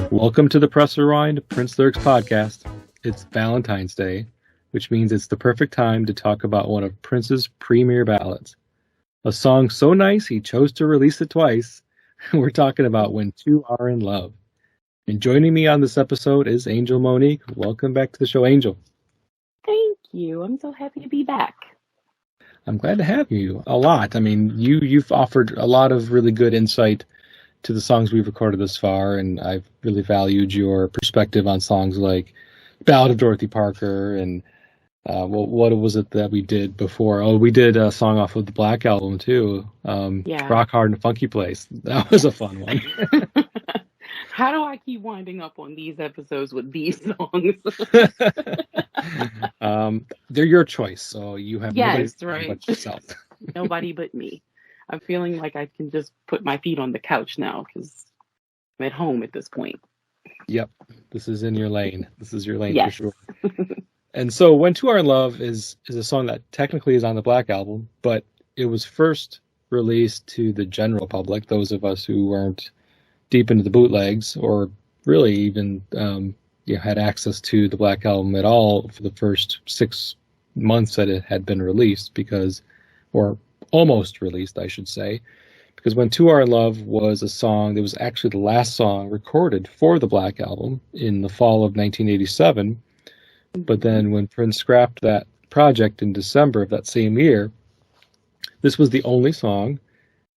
Welcome to the Press Rewind Prince Lyrics podcast. It's Valentine's Day, which means it's the perfect time to talk about one of Prince's premier ballads. A song so nice he chose to release it twice. We're talking about When Two Are in Love. And joining me on this episode is Angel Monique. Welcome back to the show, Angel. Thank you. I'm so happy to be back. I'm glad to have you a lot. I mean, you've offered a lot of really good insight to the songs we've recorded this far, and I've really valued your perspective on songs like Ballad of Dorothy Parker and what was it that we did before? Oh, we did a song off of the Black Album too. Rock Hard and Funky Place. That was a fun one. How do I keep winding up on these episodes with these songs? They're your choice, so you have yes, nobody right. but yourself. Nobody but me. I'm feeling like I can just put my feet on the couch now because I'm at home at this point. Yep, this is in your lane. This is your lane yes. for sure. And so When Two Are in Love is a song that technically is on the Black Album, but it was first released to the general public, those of us who weren't deep into the bootlegs or really even had access to the Black Album at all for the first 6 months that it had been released, or almost released, I should say, because When Two Are in Love was a song that was actually the last song recorded for the Black Album in the fall of 1987. But then when Prince scrapped that project in December of that same year, this was the only song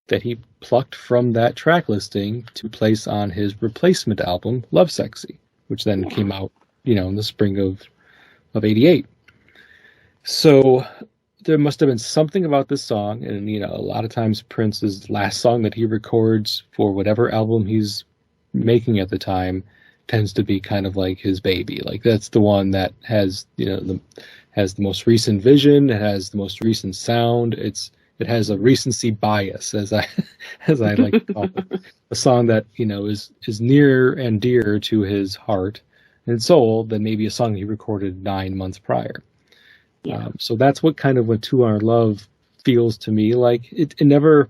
that he plucked from that track listing to place on his replacement album, Lovesexy, which then came out, in the spring of 88. So there must have been something about this song, and a lot of times Prince's last song that he records for whatever album he's making at the time tends to be kind of like his baby. Like that's the one that has has the most recent vision, it has the most recent sound. It has a recency bias, as I like to call it. A song that is near and dear to his heart and soul than maybe a song he recorded 9 months prior. Yeah. So that's what kind of When Two Are in Love feels to me like. It never,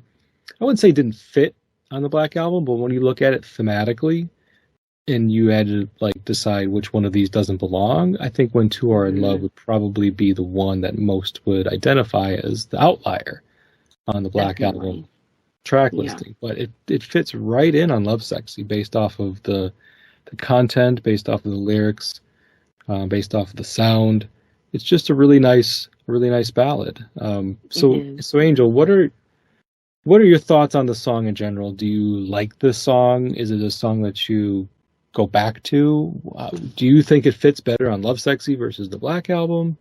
I wouldn't say it didn't fit on the Black Album, but when you look at it thematically and you had to decide which one of these doesn't belong, I think When Two Are in Love would probably be the one that most would identify as the outlier on the Black Album track listing. But it fits right in on Lovesexy based off of the content, based off of the lyrics, based off of the sound. It's just a really nice ballad. So Angel, what are your thoughts on the song in general? Do you like this song? Is it a song that you go back to? Do you think it fits better on Lovesexy versus the Black Album?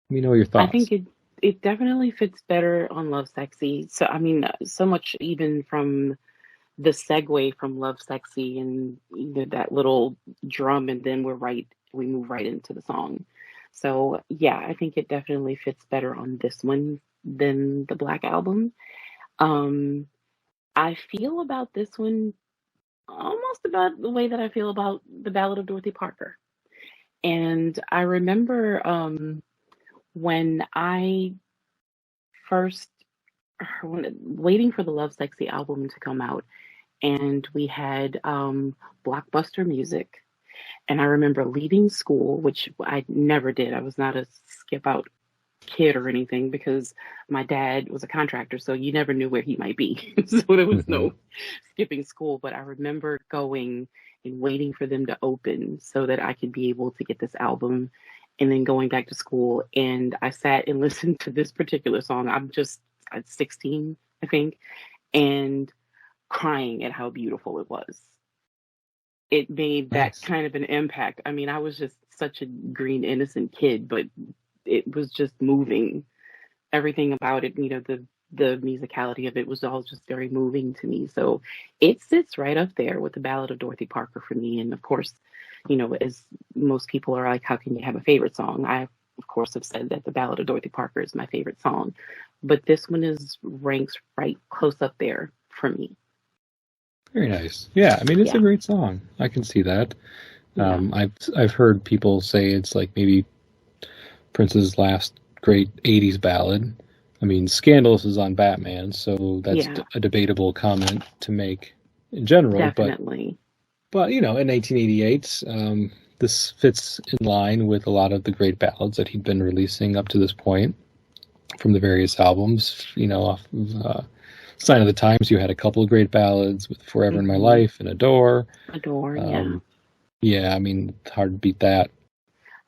Let me know your thoughts. I think it definitely fits better on Lovesexy. So I mean, so much even from the segue from Lovesexy and that little drum, and then we move right into the song. So yeah, I think it definitely fits better on this one than the Black Album. I feel about this one almost about the way that I feel about the Ballad of Dorothy Parker. And I remember when I first waiting for the Lovesexy album to come out, and we had Blockbuster Music. And I remember leaving school, which I never did. I was not a skip out kid or anything because my dad was a contractor, so you never knew where he might be. So there was no skipping school. But I remember going and waiting for them to open so that I could be able to get this album, and then going back to school. And I sat and listened to this particular song. I'm 16, I think, and crying at how beautiful it was. It made that kind of an impact. I mean, I was just such a green, innocent kid, but it was just moving. Everything about it, the musicality of it was all just very moving to me. So it sits right up there with the Ballad of Dorothy Parker for me. And of course, as most people are like, how can you have a favorite song? I, of course, have said that the Ballad of Dorothy Parker is my favorite song, but this one ranks right close up there for me. Very nice. Yeah, I mean, it's Yeah. a great song. I can see that. Yeah. I've heard people say it's like maybe Prince's last great 80s ballad. I mean, Scandalous is on Batman, so that's Yeah. a debatable comment to make in general. Definitely. But in 1988, this fits in line with a lot of the great ballads that he'd been releasing up to this point from the various albums. Off of Sign of the Times, you had a couple of great ballads with Forever in My Life and Adore. Yeah. Yeah, I mean, it's hard to beat that.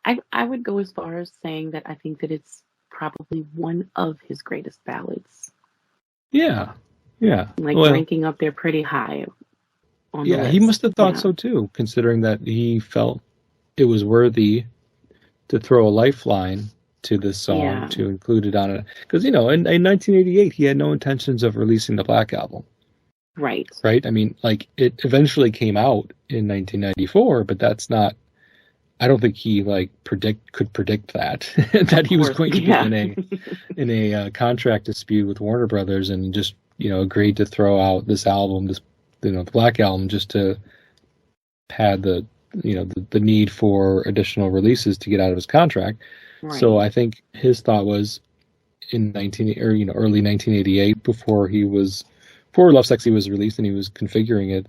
I would go as far as saying that I think that it's probably one of his greatest ballads. Yeah. Like ranking up there pretty high on the list. He must have thought so too, considering that he felt it was worthy to throw a lifeline to this song to include it on it. Because, in 1988, he had no intentions of releasing the Black Album. Right. Right? I mean, like, it eventually came out in 1994, but that's not, I don't think he, could predict that, that he was going to be in a contract dispute with Warner Brothers and just, agreed to throw out this album, the Black Album, just to pad the need for additional releases to get out of his contract. Right. So I think his thought was in early 1988, before Lovesexy was released and he was configuring it,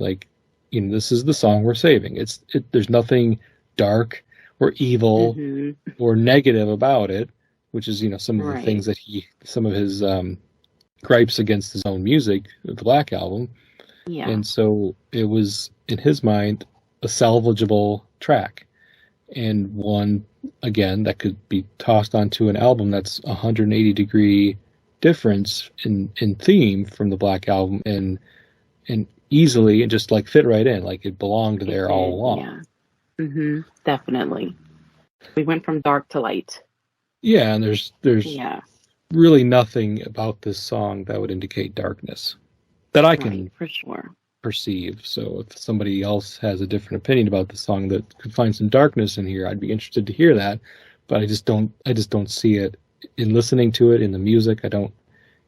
this is the song we're saving. There's nothing dark or evil or negative about it, which is some of the things that some of his gripes against his own music, the Black Album. Yeah. And so it was, in his mind, a salvageable track, and one, again, that could be tossed onto an album that's 180-degree difference in theme from the Black Album, and easily, and just fit right in, it belonged there all along. Yeah. Definitely. We went from dark to light. Yeah, and there's really nothing about this song that would indicate darkness that I can for sure perceive. So if somebody else has a different opinion about the song that could find some darkness in here, I'd be interested to hear that. But I just don't see it in listening to it in the music. I don't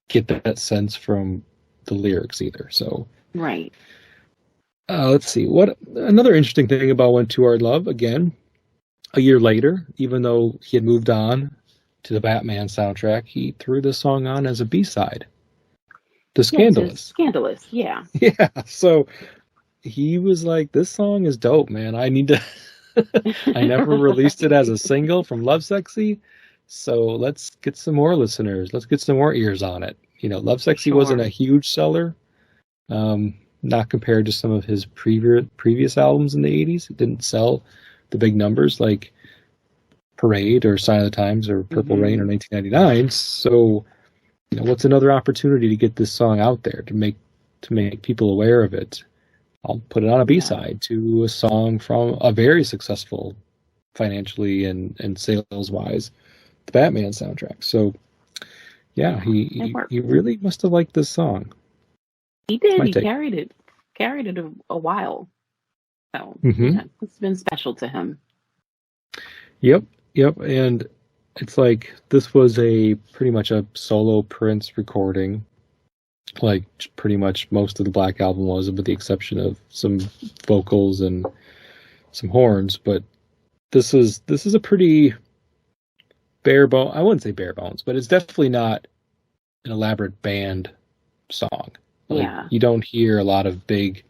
get that sense from the lyrics either. So right. Let's see. What another interesting thing about When Two Are in Love, again, a year later, even though he had moved on to the Batman soundtrack, he threw this song on as a B-side. The Scandalous. Scandalous, yeah. Yeah, so he was like, this song is dope, man. I need to... I never released it as a single from Lovesexy, so let's get some more listeners. Let's get some more ears on it. Lovesexy wasn't a huge seller, not compared to some of his previous albums in the 80s. It didn't sell the big numbers like Parade or Sign of the Times or Purple Rain or 1999, so... what's another opportunity to get this song out there, to make people aware of it? I'll put it on a B-side to a song from a very successful, financially and sales-wise, the Batman soundtrack. So, yeah, he really must have liked this song. He did. He carried it a while. So it's been special to him. Yep, and it's like this was pretty much a solo Prince recording, like pretty much most of the Black Album was, with the exception of some vocals and some horns. But this is a pretty bare bone. I wouldn't say bare bones, but it's definitely not an elaborate band song. You don't hear a lot of big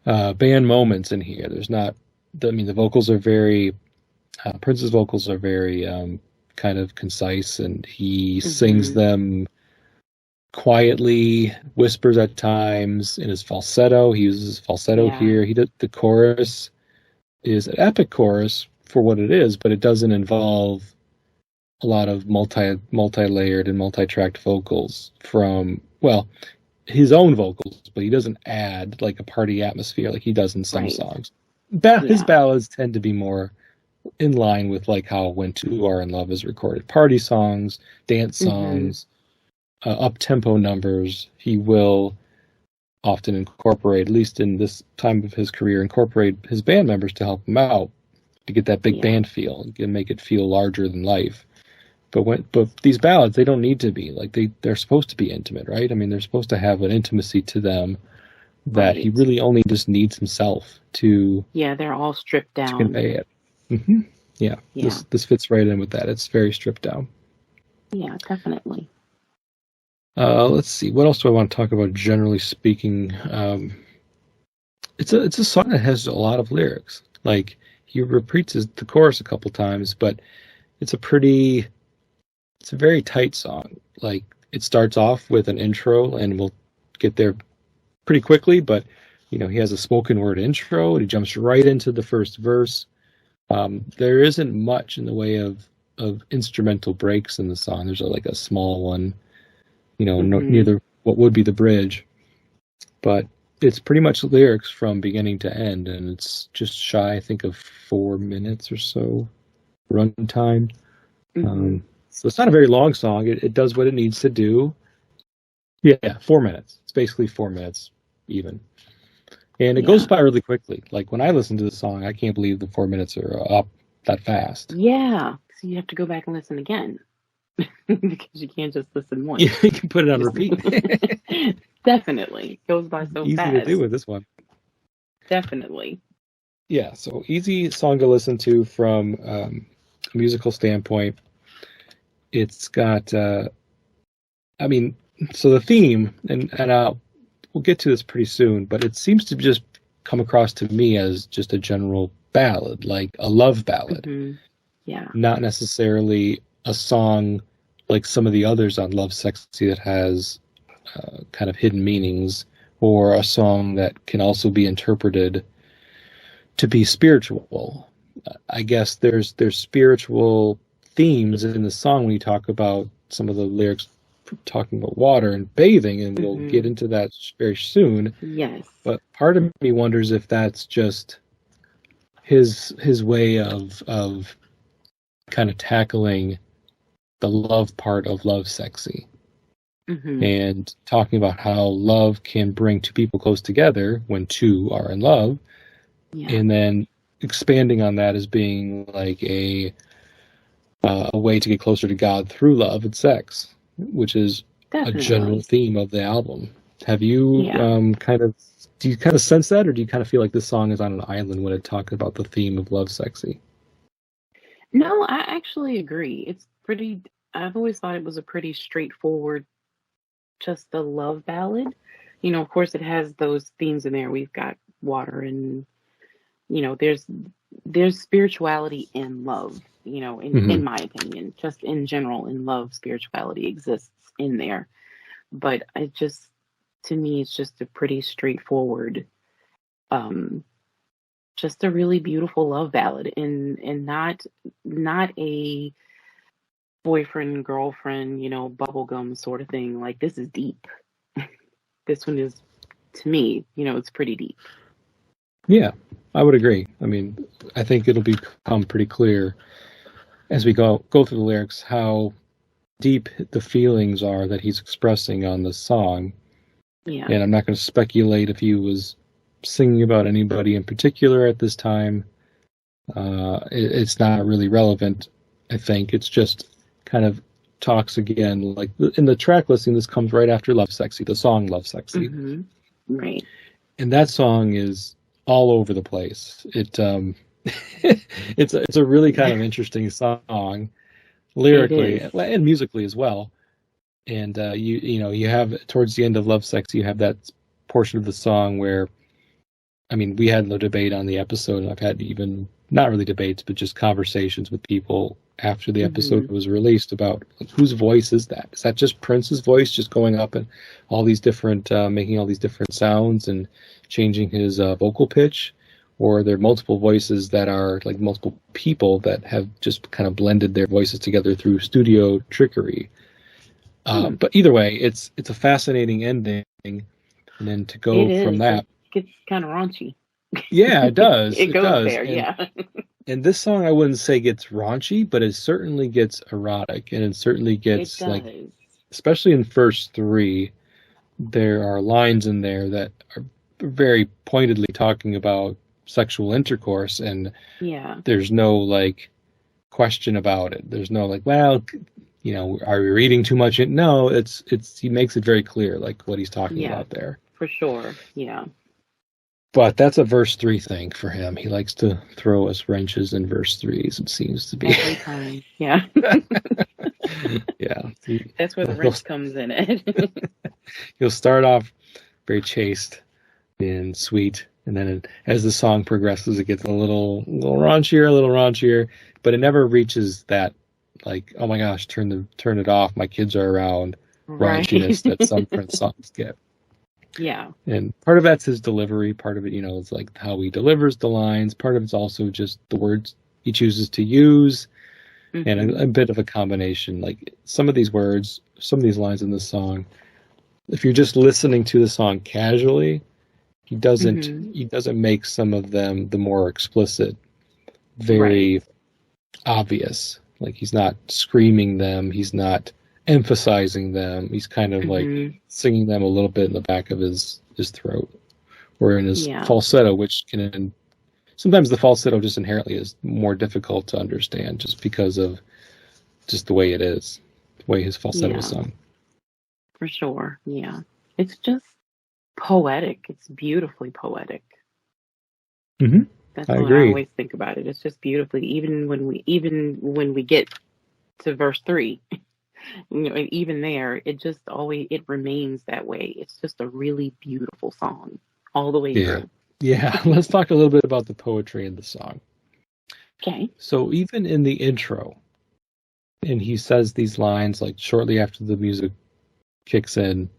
band moments in here. There's not. The vocals are very. Prince's vocals are very kind of concise, and he sings them quietly, whispers at times in his falsetto. He uses falsetto here. The chorus is an epic chorus for what it is, but it doesn't involve a lot of multi-layered and multi-tracked vocals from, his own vocals, but he doesn't add a party atmosphere like he does in some songs. His ballads tend to be more in line with how When Two Are in Love is recorded. Party songs, dance songs, up-tempo numbers. He will often incorporate, at least in this time of his career, incorporate his band members to help him out to get that big band feel and make it feel larger than life. But these ballads, they don't need to be like they're supposed to be intimate, right? I mean, they're supposed to have an intimacy to them that he really only just needs himself to. Yeah, they're all stripped down. To convey it. Mm-hmm. Yeah. This fits right in with that. It's very stripped down. Yeah, definitely. Let's see. What else do I want to talk about? Generally speaking, it's a song that has a lot of lyrics. Like he repeats the chorus a couple times, but it's a very tight song. Like it starts off with an intro, and we'll get there pretty quickly. But he has a spoken word intro, and he jumps right into the first verse. There isn't much in the way of instrumental breaks in the song. There's like a small one, near what would be the bridge, but it's pretty much lyrics from beginning to end, and it's just shy, I think, of 4 minutes or so runtime. So it's not a very long song. It does what it needs to do. Yeah, 4 minutes. It's basically 4 minutes even. And it goes by really quickly. Like when I listen to the song, I can't believe the 4 minutes are up that fast. Yeah. So you have to go back and listen again. Because you can't just listen once. Yeah, you can put it on repeat. Definitely. It goes by so easy fast. Easy to do with this one. Definitely. Yeah, so easy song to listen to from a musical standpoint. It's got, so the theme, and we'll get to this pretty soon, but it seems to just come across to me as just a general ballad, like a love ballad. Mm-hmm. Yeah. Not necessarily a song like some of the others on Lovesexy that has kind of hidden meanings, or a song that can also be interpreted to be spiritual. I guess there's spiritual themes in the song when you talk about some of the lyrics talking about water and bathing, and we'll get into that very soon. Yes. But part of me wonders if that's just his way of kind of tackling the love part of Lovesexy. And talking about how love can bring two people close together when two are in love, and then expanding on that as being like a way to get closer to God through love and sex, which is a general theme of the album. Have you do you kind of sense that, or do you kind of feel like this song is on an island when it talks about the theme of Lovesexy? No, I actually agree. It's pretty. I've always thought it was a pretty straightforward, just a love ballad. Of course, it has those themes in there. We've got water, and there's spirituality in love. In my opinion, just in general, in love, spirituality exists in there. But to me, it's just a pretty straightforward, just a really beautiful love ballad, and not a boyfriend, girlfriend, bubblegum sort of thing. Like, this is deep. This one is, to me, it's pretty deep. Yeah, I would agree. I mean, I think it'll become pretty clear as we go through the lyrics how deep the feelings are that he's expressing on the song. Yeah. And I'm not going to speculate if he was singing about anybody in particular at this time. It's not really relevant, I think. It's just kind of talks again, like in the track listing, this comes right after Lovesexy, the song Lovesexy. Right. And that song is all over the place. It's a really kind of interesting song, lyrically and musically as well. And you have towards the end of Lovesexy, you have that portion of the song where, I mean, we had no debate on the episode, and I've had even not really debates, but just conversations with people after the episode was released about, like, whose voice is that? Is that just Prince's voice just going up and all these different, making all these different sounds and changing his vocal pitch? Or are there multiple voices that are like multiple people that have just kind of blended their voices together through studio trickery? But either way, it's a fascinating ending. And then to go from that, it gets kind of raunchy. Yeah, it does. it goes does. there, yeah. And this song, I wouldn't say gets raunchy, but it certainly gets erotic, and it certainly gets, like, especially in verse 3, there are lines in there that are very pointedly talking about sexual intercourse, and Yeah. there's no like question about it. There's no like, well, you know, are we reading too much? No, it's he makes it very clear like what he's talking Yeah. about there. For sure. Yeah. But that's a verse 3 thing for him. He likes to throw us wrenches in verse 3s, it seems to be. Every time. Yeah. Yeah. That's where the wrench comes in it. He'll start off very chaste and sweet, and then as the song progresses, it gets a little raunchier, but it never reaches that like, oh my gosh, turn it off, my kids are around, raunchiness that some Prince songs get. Yeah. And part of that's his delivery, part of it, you know, is like how he delivers the lines, part of it's also just the words he chooses to use, and a bit of a combination. Like some of these words, some of these lines in this song, if you're just listening to the song casually, he doesn't make some of them the more explicit very obvious. Like he's not screaming them, he's not emphasizing them, he's kind of like singing them a little bit in the back of his throat or in his falsetto, which can sometimes the falsetto just inherently is more difficult to understand just because of just the way it is, the way his falsetto is sung. For sure. Yeah. It's just poetic. It's beautifully poetic. That's how I always think about it. It's just beautifully, even when we get to verse 3, you know, and even there, it remains that way. It's just a really beautiful song all the way through. Yeah. Let's talk a little bit about the poetry in the song. Okay. So even in the intro, and he says these lines like shortly after the music kicks in,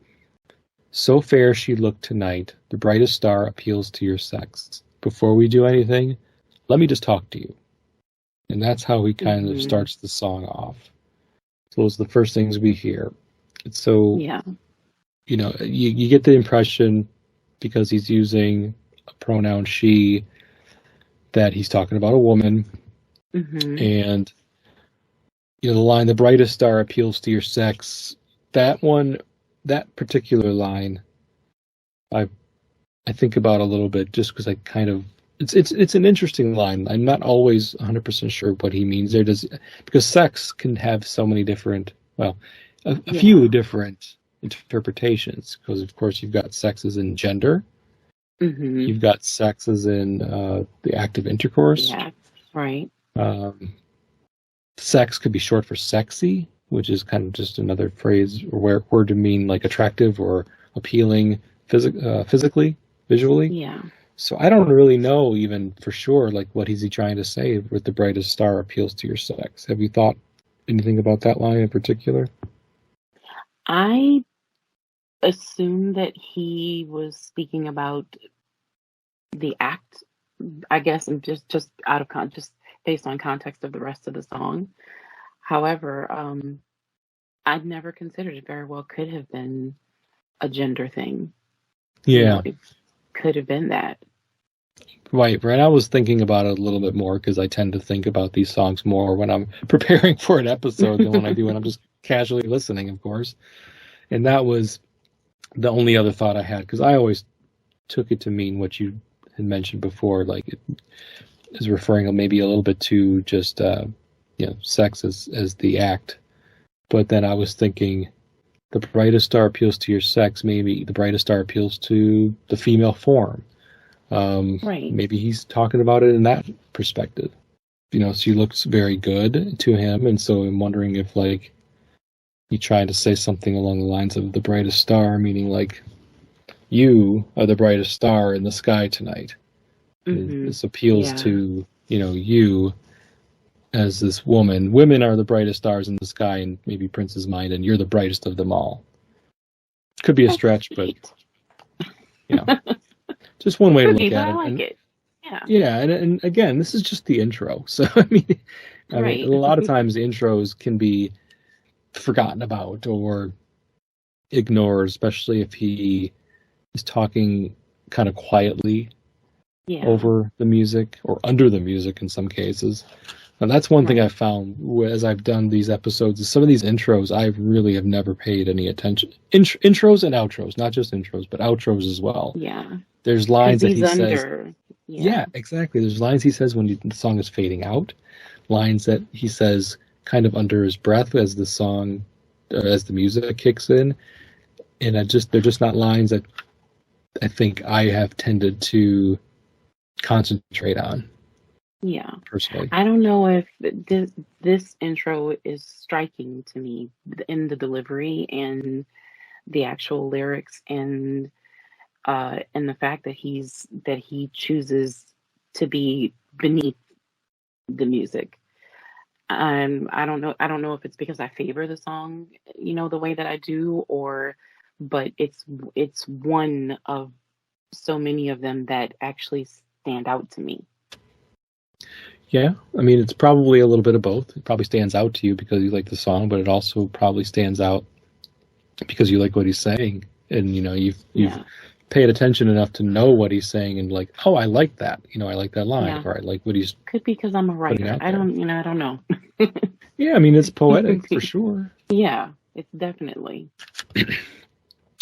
so fair she looked tonight, the brightest star appeals to your sex. Before we do anything, let me just talk to you. And that's how he kind of starts the song off. So those are the first things we hear. So, you know, you get the impression, because he's using a pronoun she, that he's talking about a woman. And, you know, the line, the brightest star appeals to your sex, that particular line, I think about a little bit just because I kind of, it's an interesting line. I'm not always 100% sure what he means there. Because sex can have so many different, well, a few different interpretations. Because of course you've got sex as in gender, you've got sex as in the act of intercourse. Yeah, right. Sex could be short for sexy, which is kind of just another phrase or word to mean like attractive or appealing physically, visually. Yeah. So I don't really know even for sure, like, what is he trying to say with the brightest star appeals to your sex? Have you thought anything about that line in particular? I assume that he was speaking about the act, I guess, and just out of just based on context of the rest of the song. However, I'd never considered it very well could have been a gender thing. Yeah. You know, it could have been that. Right. I was thinking about it a little bit more because I tend to think about these songs more when I'm preparing for an episode than when I do when I'm just casually listening, of course. And that was the only other thought I had, because I always took it to mean what you had mentioned before, like it is referring maybe a little bit to just you know, sex as the act. But then I was thinking, the brightest star appeals to your sex, maybe the brightest star appeals to the female form. Right. Maybe he's talking about it in that perspective. You know, she looks very good to him, and so I'm wondering if, like, he tried to say something along the lines of the brightest star, meaning like, you are the brightest star in the sky tonight. This appeals to, you know, you as this woman. Women are the brightest stars in the sky in maybe Prince's mind, and you're the brightest of them all. Could be a stretch, but, you know, just one way to look at it. I like it. Yeah. Yeah, and again, this is just the intro. So, I mean, a lot of times intros can be forgotten about or ignored, especially if he is talking kind of quietly over the music or under the music in some cases. And that's one thing Right. I've found as I've done these episodes is some of these intros I really have never paid any attention. Intros and outros, not just intros, but outros as well. Yeah. There's Because lines that he's he says. under. Yeah. Yeah, exactly. There's lines he says when the song is fading out, lines that he says kind of under his breath as the song, or as the music kicks in. And they're just not lines that I think I have tended to concentrate on Yeah. personally. I don't know if this intro is striking to me in the delivery and the actual lyrics and the fact that he chooses to be beneath the music. I don't know if it's because I favor the song, the way that I do, but it's one of so many of them that actually stand out to me. Yeah, I mean, it's probably a little bit of both. It probably stands out to you because you like the song, but it also probably stands out because you like what he's saying, and you've Yeah. paid attention enough to know what he's saying, and like, oh, I like that. I like that line, Yeah. or I like what he's Could be because I'm a putting writer. out there. I don't know. Yeah, I mean, it's poetic for sure. Yeah, it's definitely.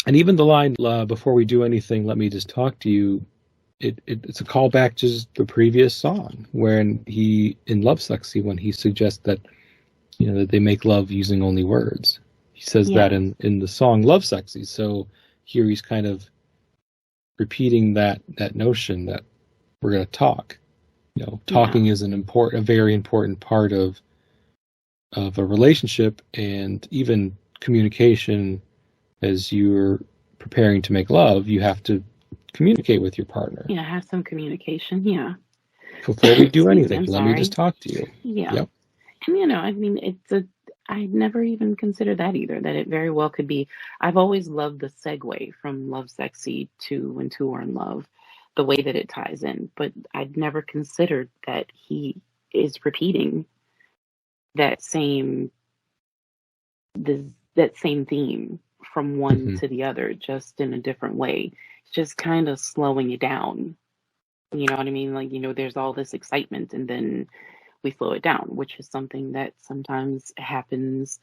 And even the line, before we do anything, let me just talk to you. It's a callback to the previous song, when he in Lovesexy, when he suggests that that they make love using only words. He says that Yes. in the song Lovesexy. So here he's kind of repeating that notion that we're going to talk. Talking Yeah. is a very important part of a relationship, and even communication. As you're preparing to make love, you have to communicate with your partner. Yeah, have some communication. Yeah. Before we do Excuse me, anything, I'm let me just sorry. talk to you. Yeah. Yep. And I mean, I never even considered that either, that it very well could be. I've always loved the segue from Lovesexy to When Two Are in Love, the way that it ties in. But I'd never considered that he is repeating that same this that same theme from one Mm-hmm. to the other, just in a different way. Just kind of slowing it down. You know what I mean? Like, there's all this excitement and then we slow it down, which is something that sometimes happens,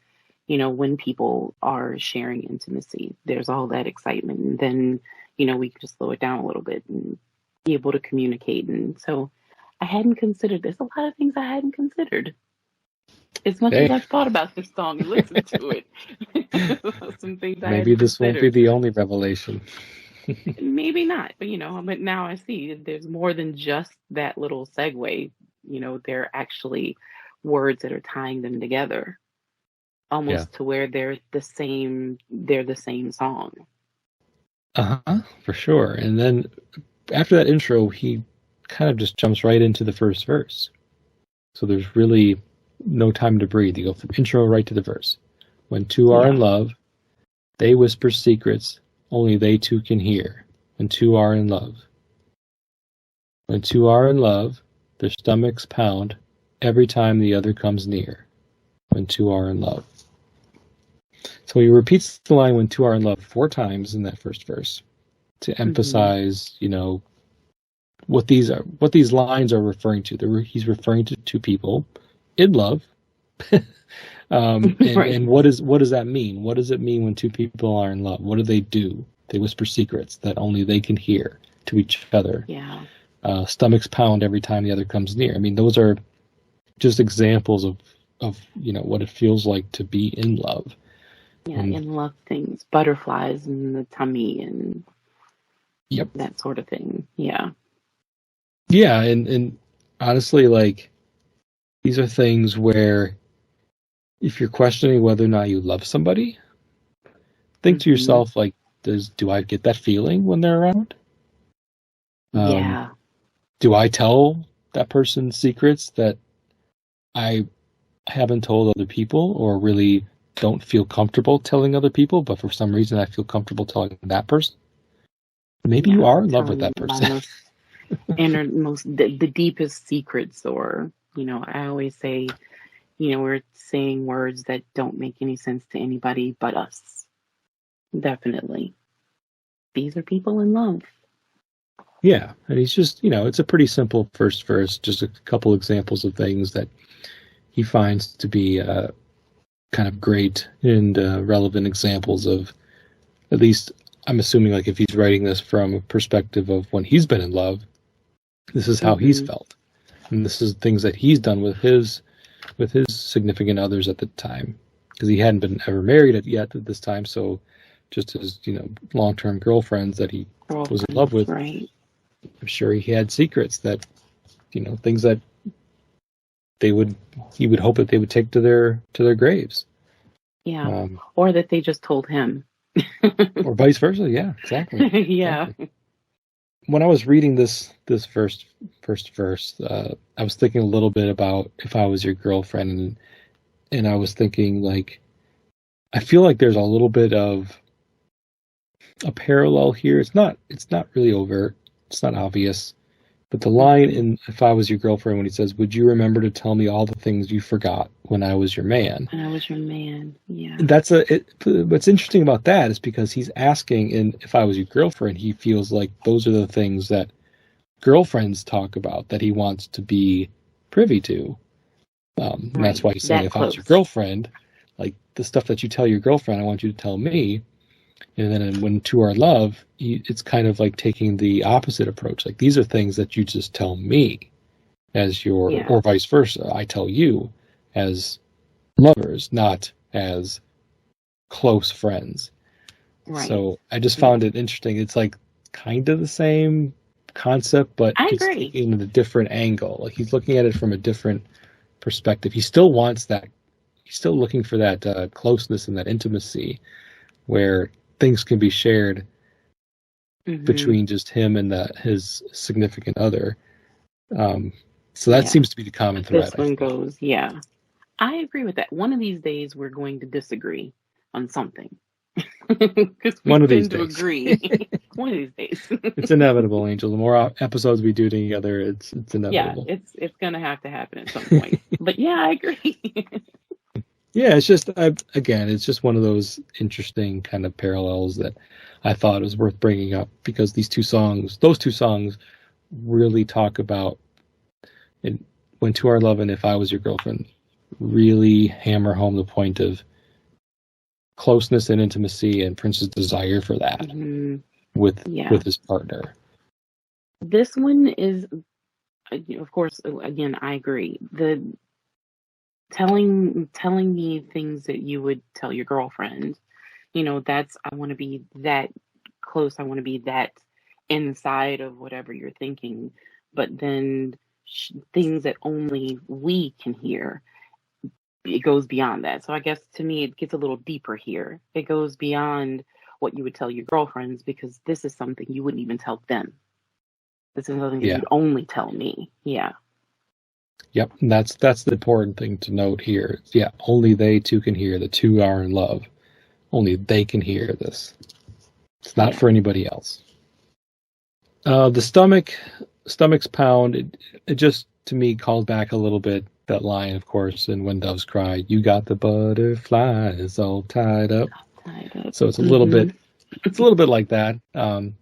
when people are sharing intimacy. There's all that excitement, and then, we can just slow it down a little bit and be able to communicate. And so I hadn't considered, there's a lot of things I hadn't considered. As much as Hey, I've thought about this song and listened to it, some things I maybe hadn't this won't be considered. the only revelation. Maybe not, but but now I see there's more than just that little segue. There are actually words that are tying them together, Yeah. almost to where they're the same song. Uh-huh, for sure. And then after that intro, he kind of just jumps right into the first verse. So there's really no time to breathe. You go from intro right to the verse. When two are in Yeah. love, they whisper secrets only they two can hear. When two are in love. When two are in love, their stomachs pound every time the other comes near. When two are in love. So he repeats the line "when two are in love" 4 times in that first verse to Hmm. emphasize, what these lines are referring to. He's referring to two people in love. Right. And what does that mean? What does it mean when two people are in love? What do? They whisper secrets that only they can hear to each other. Yeah. Stomachs pound every time the other comes near. I mean, those are just examples of what it feels like to be in love. Yeah. And In love things, butterflies in the tummy and yep, that sort of thing. Yeah. yeah, and honestly, like, these are things where if you're questioning whether or not you love somebody, think to Hmm. yourself, like, do I get that feeling when they're around? Um, Yeah. do I tell that person secrets that I haven't told other people, or really don't feel comfortable telling other people, but for some reason I feel comfortable telling that person? Maybe you Yeah. are in love with Telling that my person. most the deepest secrets, or I always say, we're saying words that don't make any sense to anybody but us. Definitely, these are people in love. Yeah, and he's just, it's a pretty simple first verse, just a couple examples of things that he finds to be kind of great and relevant examples of, at least I'm assuming, like if he's writing this from a perspective of when he's been in love, this is how he's felt. And this is things that he's done with his significant others at the time, because he hadn't been ever married yet at this time. So just his, long-term girlfriends that he was in love with, right. I'm sure he had secrets that, things that he would hope that they would take to their graves. Yeah. Or that they just told him. Or vice versa. Yeah, exactly. Yeah. Exactly. When I was reading this first verse, I was thinking a little bit about if I was your girlfriend, and I was thinking, like, I feel like there's a little bit of a parallel here. It's not really overt. It's not obvious. But the line in If I Was Your Girlfriend, when he says, "Would you remember to tell me all the things you forgot when I was your man?" When I was your man, yeah. What's interesting about that is because he's asking, in If I Was Your Girlfriend, he feels like those are the things that girlfriends talk about that he wants to be privy to. And that's why he's saying, if I was your girlfriend, like the stuff that you tell your girlfriend, I want you to tell me. And then when To Our Love, it's kind of like taking the opposite approach. Like, these are things that you just tell me as your, or vice versa. I tell you as lovers, not as close friends. Right. So I just found it interesting. It's like kind of the same concept, but it's taking a different angle. Like, he's looking at it from a different perspective. He still wants that. He's still looking for that closeness and that intimacy where things can be shared between just him and his significant other. So that seems to be the common thread. This one goes, I agree with that. One of these days we're going to disagree on something. One of these days. Agree. One of these days. It's inevitable, Angel. The more episodes we do together, it's inevitable. Yeah, it's going to have to happen at some point. But yeah, I agree. Yeah, it's just, again, it's just one of those interesting kind of parallels that I thought was worth bringing up, because those two songs really talk about, when To Our Love and If I Was Your Girlfriend really hammer home the point of closeness and intimacy and Prince's desire for that with his partner. This one is, of course, again, I agree. The telling me things that you would tell your girlfriend, I want to be that close. I want to be that inside of whatever you're thinking. But then things that only we can hear, it goes beyond that. So I guess to me, it gets a little deeper here. It goes beyond what you would tell your girlfriends, because this is something you wouldn't even tell them. This is something that you'd only tell me. Yeah. Yep, and that's the important thing to note here. Yeah, only they two can hear. The two are in love. Only they can hear this. It's not for anybody else. The stomach's pound. It just, to me, calls back a little bit that line, of course, in When Doves Cry. You got the butterflies all tied up. So it's a little bit. It's a little bit like that.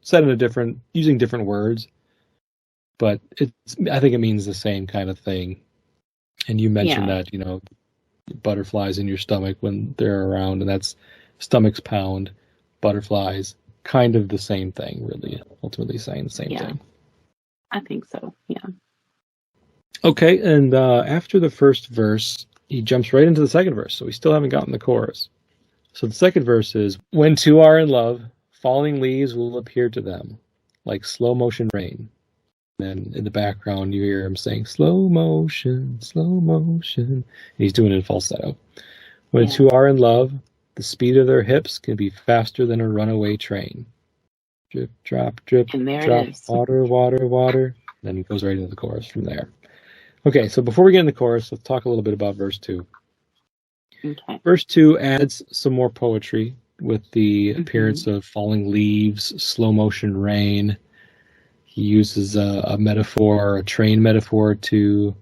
Said in using different words. But I think it means the same kind of thing. And you mentioned that, butterflies in your stomach when they're around, and that's stomach's pound, butterflies, kind of the same thing, really, ultimately saying the same thing. I think so, yeah. Okay, and after the first verse, he jumps right into the second verse, so we still haven't gotten the chorus. So the second verse is, when two are in love, falling leaves will appear to them like slow motion rain. And in the background, you hear him saying, slow motion, slow motion. And he's doing it in falsetto. When two are in love, the speed of their hips can be faster than a runaway train. Drip, drop, drip, drop, water, water, water. Then he goes right into the chorus from there. Okay, so before we get in the chorus, let's talk a little bit about verse 2. Okay. Verse 2 adds some more poetry with the appearance of falling leaves, slow motion rain. He uses a metaphor, a train metaphor, to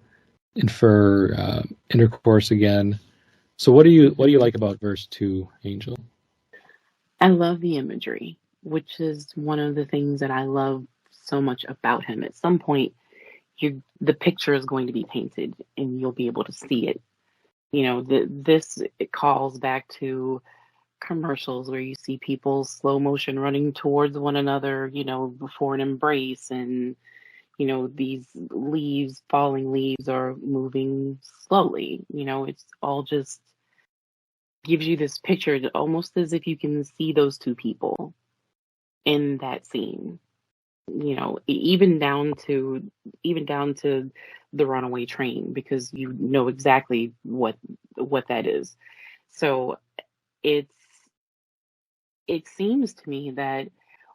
infer intercourse again. So what do you like about verse 2, Angel? I love the imagery, which is one of the things that I love so much about him. At some point, the picture is going to be painted, and you'll be able to see it. It calls back to commercials where you see people slow motion running towards one another, before an embrace, and these falling leaves are moving slowly. It's all just gives you this picture, almost as if you can see those two people in that scene. Even down to the runaway train, because you know exactly what that is. So it seems to me that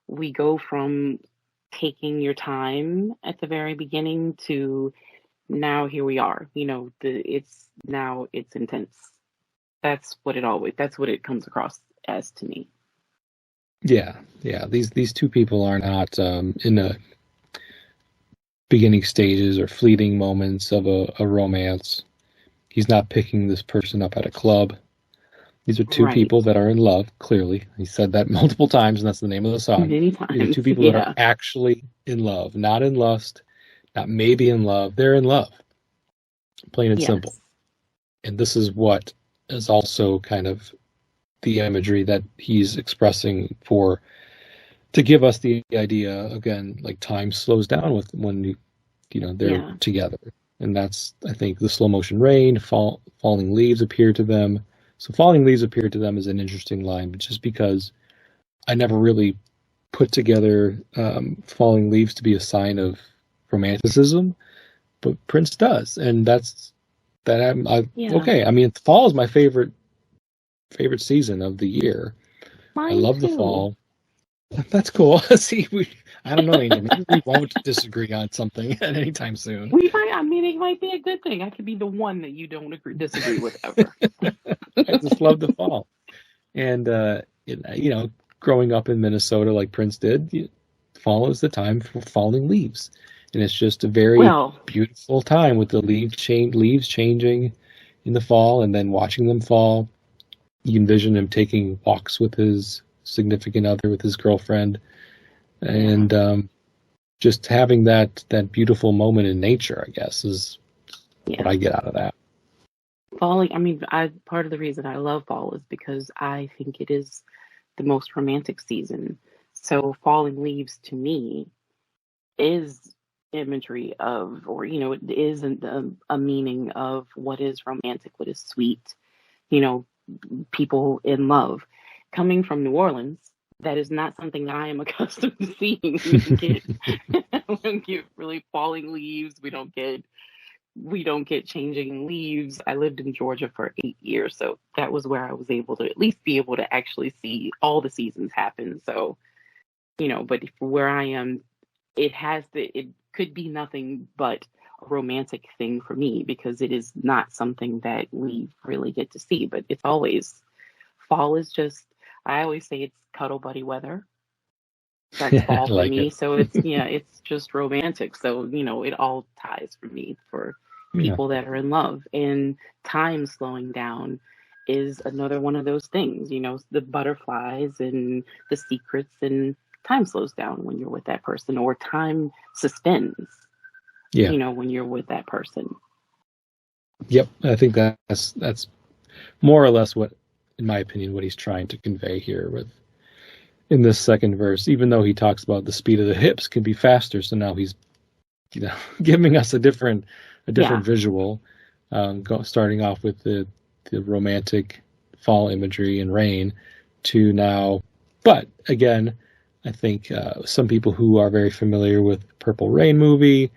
we go from taking your time at the very beginning to now here we are. It's intense. That's what it comes across as to me. Yeah. These two people are not in the beginning stages or fleeting moments of a romance. He's not picking this person up at a club. These are two people that are in love, clearly. He said that multiple times, and that's the name of the song. Many times. These are two people that are actually in love, not in lust, not maybe in love. They're in love, plain and simple. And this is what is also kind of the imagery that he's expressing to give us the idea, again, like time slows down when they're together. And that's, I think, the slow motion rain, falling leaves appear to them. So falling leaves appear to them is an interesting line, but just because I never really put together falling leaves to be a sign of romanticism, but Prince does. And okay. I mean, fall is my favorite season of the year. Mine I love too. the fall. That's cool. See, I don't know, Angel. Maybe we won't disagree on something at any time soon. It might be a good thing. I could be the one that you don't disagree with ever. I just love the fall. And, growing up in Minnesota like Prince did, fall is the time for falling leaves. And it's just a very beautiful time with the leaves changing in the fall and then watching them fall. You envision him taking walks with his significant other, with his girlfriend, and just having that beautiful moment in nature, I guess, is what I get out of that. Falling, part of the reason I love fall is because I think it is the most romantic season. So falling leaves to me is imagery of, or, it is a meaning of what is romantic, what is sweet, people in love. Coming from New Orleans, that is not something that I am accustomed to seeing. We don't get really falling leaves. We don't get changing leaves. I lived in Georgia for 8 years, so that was where I was able to at least be able to actually see all the seasons happen. So, but where I am, it could be nothing but a romantic thing for me, because it is not something that we really get to see. But it's always, fall is just, I always say it's cuddle buddy weather. That's fall for me. So it's just romantic. So, it all ties for me for people that are in love. And time slowing down is another one of those things, the butterflies and the secrets, and time slows down when you're with that person, or time suspends, when you're with that person. Yep. I think that's more or less what, in my opinion, what he's trying to convey here in this second verse, even though he talks about the speed of the hips can be faster. So now he's, giving us a different visual, starting off with the romantic fall imagery and rain to now. But again, I think some people who are very familiar with Purple Rain movie,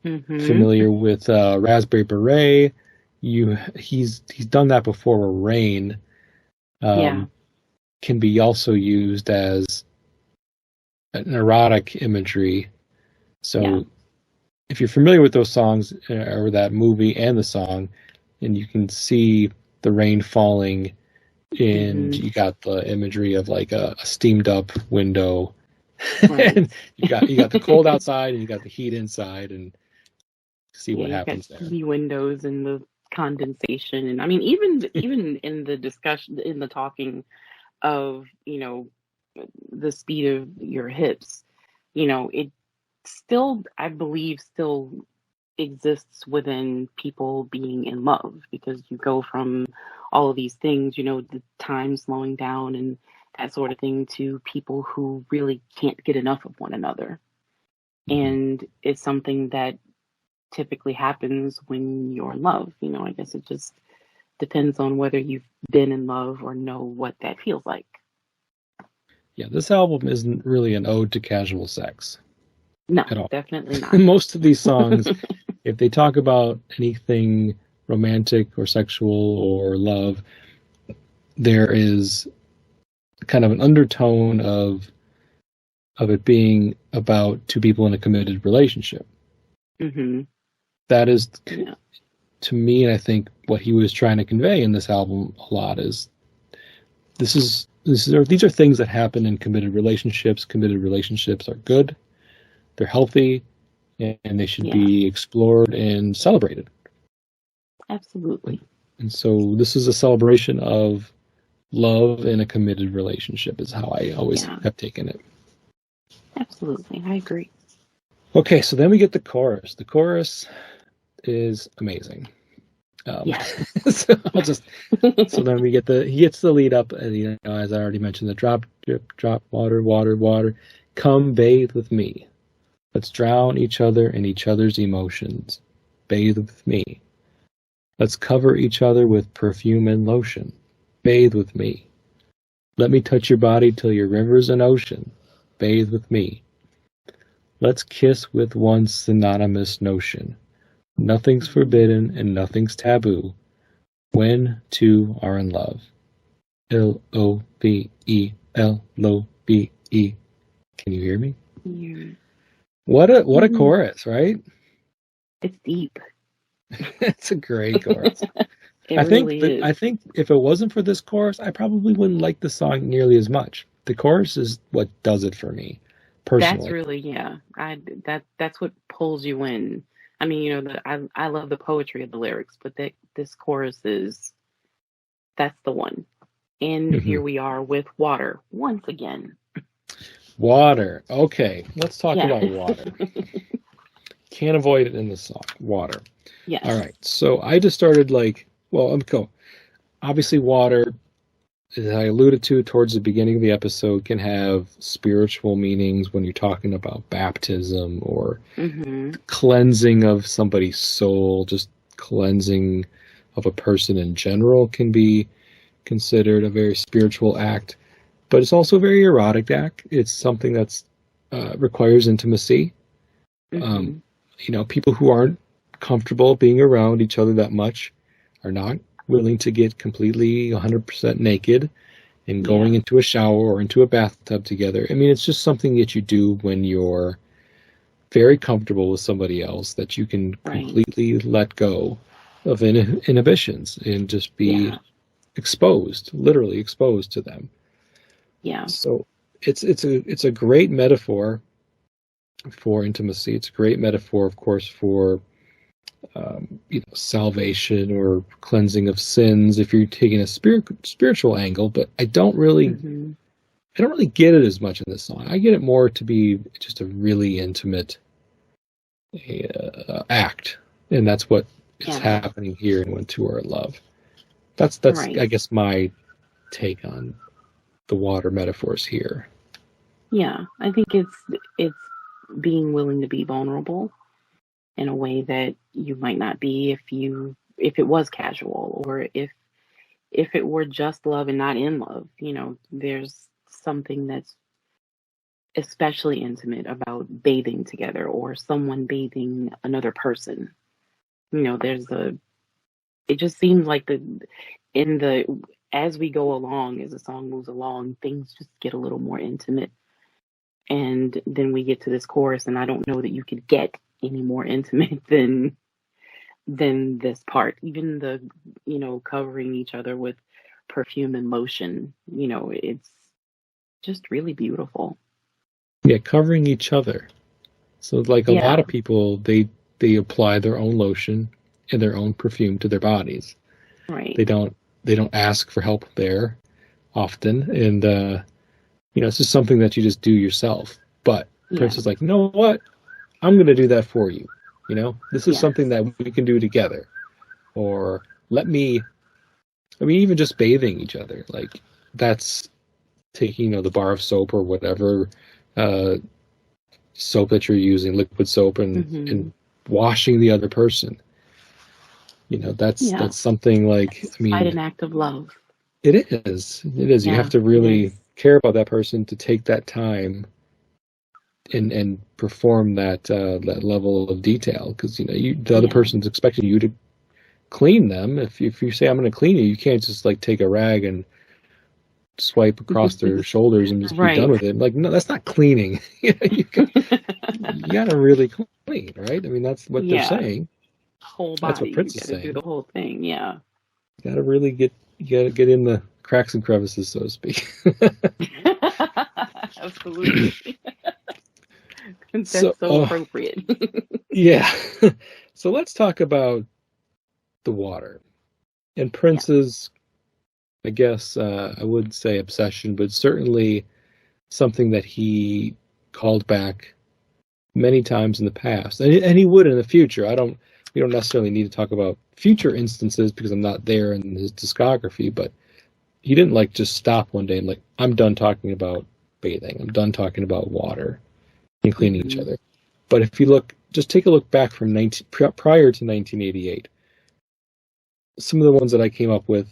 familiar with Raspberry Beret, he's done that before, where rain can be also used as an erotic imagery. So if you're familiar with those songs or that movie and the song, and you can see the rain falling, and you got the imagery of like a steamed up window, and you got the cold outside and you got the heat inside, and see what happens there. The windows and the condensation, and even in the discussion, in the talking of the speed of your hips, still, I believe, still exists within people being in love, because you go from all of these things, the time slowing down and that sort of thing, to people who really can't get enough of one another. And it's something that typically happens when you're in love. I guess it just depends on whether you've been in love or know what that feels like. Yeah, this album isn't really an ode to casual sex. No, at all. Definitely not. Most of these songs, if they talk about anything romantic or sexual or love, there is kind of an undertone of it being about two people in a committed relationship. Mm-hmm. That is, to me, and I think what he was trying to convey in this album a lot is these are things that happen in committed relationships. Committed relationships are good, they're healthy, and they should be explored and celebrated. Absolutely. And so this is a celebration of love in a committed relationship, is how I always have taken it. Absolutely, I agree. Okay, so then we get the chorus. The chorus is amazing. So then we get he gets the lead up, as I already mentioned, the drop, drip, drop, water, water, water. Come bathe with me. Let's drown each other in each other's emotions. Bathe with me. Let's cover each other with perfume and lotion. Bathe with me. Let me touch your body till your river's an ocean. Bathe with me. Let's kiss with one synonymous notion. Nothing's forbidden and nothing's taboo when two are in love. L-O-V-E, L-O-V-E. Can you hear me? Yeah. What a chorus, right? It's deep. It's a great chorus. I think if it wasn't for this chorus, I probably wouldn't like the song nearly as much. The chorus is what does it for me, personally. That's really, that's what pulls you in. I mean, I love the poetry of the lyrics, but this chorus that's the one. And here we are with water once again. Water. Okay, let's talk about water. Can't avoid it in the song. Water. Yes. All right. So I just started obviously water, as I alluded to towards the beginning of the episode, can have spiritual meanings when you're talking about baptism or cleansing of somebody's soul. Just cleansing of a person in general can be considered a very spiritual act. But it's also a very erotic act. It's something that's requires intimacy. People who aren't comfortable being around each other that much are not willing to get completely 100% naked and going into a shower or into a bathtub together. I mean, it's just something that you do when you're very comfortable with somebody else, that you can completely let go of inhibitions and just be literally exposed to them. Yeah. So it's a great metaphor for intimacy. It's a great metaphor, of course, for salvation or cleansing of sins if you're taking a spiritual angle. But I don't really get it as much in this song. I get it more to be just a really intimate act, and that's what is happening here in When Two Are in Love. That's I guess my take on the water metaphors here. Yeah, I think it's being willing to be vulnerable in a way that you might not be if it was casual, or if it were just love and not in love. There's something that's especially intimate about bathing together, or someone bathing another person. It just seems like as we go along, as the song moves along, things just get a little more intimate. And then we get to this chorus, and I don't know that you could get any more intimate than this part. Even the, covering each other with perfume and lotion, it's just really beautiful. Yeah, covering each other. So a lot of people, they apply their own lotion and their own perfume to their bodies. Right. They don't ask for help there often, and it's just something that you just do yourself. But Prince is like, you know what? I'm going to do that for you. This is Yes. something that we can do together. Or even just bathing each other. Like, that's taking, the bar of soap or whatever soap that you're using, liquid soap, and washing the other person. That's something like, quite an act of love. It is. It is. You have to really care about that person to take that time and perform that level of detail, because the other person's expecting you to clean them. If you say, I'm going to clean you, you can't just like take a rag and swipe across their shoulders and just be done with it. Like, no, that's not cleaning. you got to really clean, right? That's what they're saying. Whole body. That's what Prince is saying. Do the whole thing. Yeah. You got to really get in the cracks and crevices, so to speak. Absolutely. That's so appropriate. Yeah. So let's talk about the water and Prince's, I guess, I would say obsession, but certainly something that he called back many times in the past, and he would in the future. We don't necessarily need to talk about future instances because I'm not there in his discography, but he didn't just stop one day and I'm done talking about bathing. I'm done talking about water and cleaning each other. But if you just take a look back from prior to 1988, some of the ones that I came up with,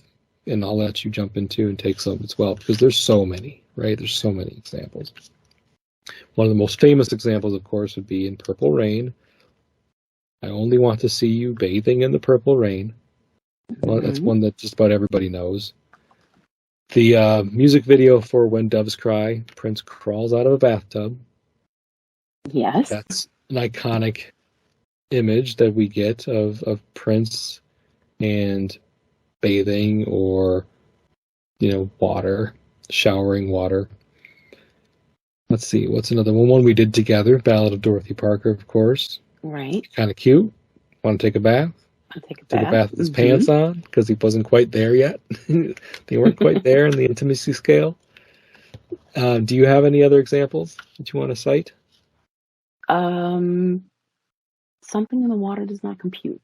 and I'll let you jump into and take some as well, because there's so many, right? There's so many examples. One of the most famous examples, of course, would be in Purple Rain. I only want to see you bathing in the purple rain. Well, that's one that just about everybody knows. The music video for When Doves Cry, Prince crawls out of a bathtub. Yes. That's an iconic image that we get of Prince and bathing or, water, showering water. Let's see, what's another one? One we did together, Ballad of Dorothy Parker, of course. Right. Kind of cute. Want to take a bath? I'll take a bath with his pants on, because he wasn't quite there yet. They weren't quite there in the intimacy scale. Do you have any other examples that you want to cite? Something in the water does not compute.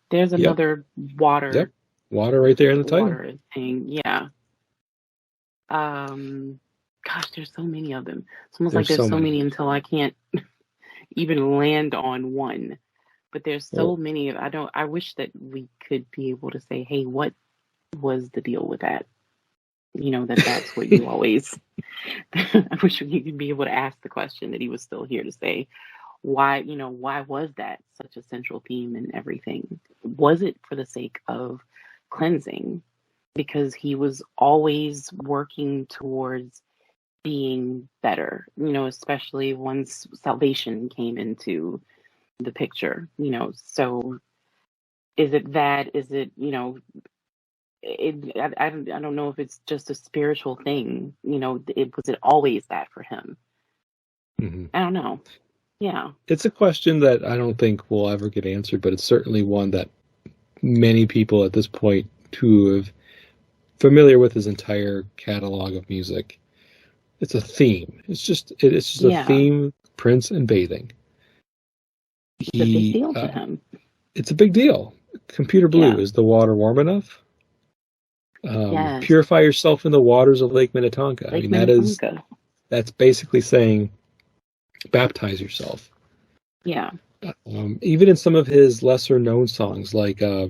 There's another water. Yep. Water right there in the title. Water thing. Yeah. Gosh, there's so many of them. It's almost like there's so many until I can't even land on one. But there's so many. I wish that we could be able to say, hey, what was the deal with that? That's what you always. I wish we could be able to ask the question that he was still here to say, why was that such a central theme in everything? Was it for the sake of cleansing? Because he was always working towards being better, especially once salvation came into the picture, so is it that, is it, I don't know if it's just a spiritual thing, was it always that for him? I don't know. Yeah. It's a question that I don't think will ever get answered, but it's certainly one that many people at this point who are familiar with his entire catalog of music, it's a theme. It's just a theme, Prince and bathing. It's a big deal to him. It's a big deal. Computer Blue, is the water warm enough? Yes. Purify yourself in the waters of Lake Minnetonka. That's basically saying baptize yourself. Yeah. Even in some of his lesser known songs, like a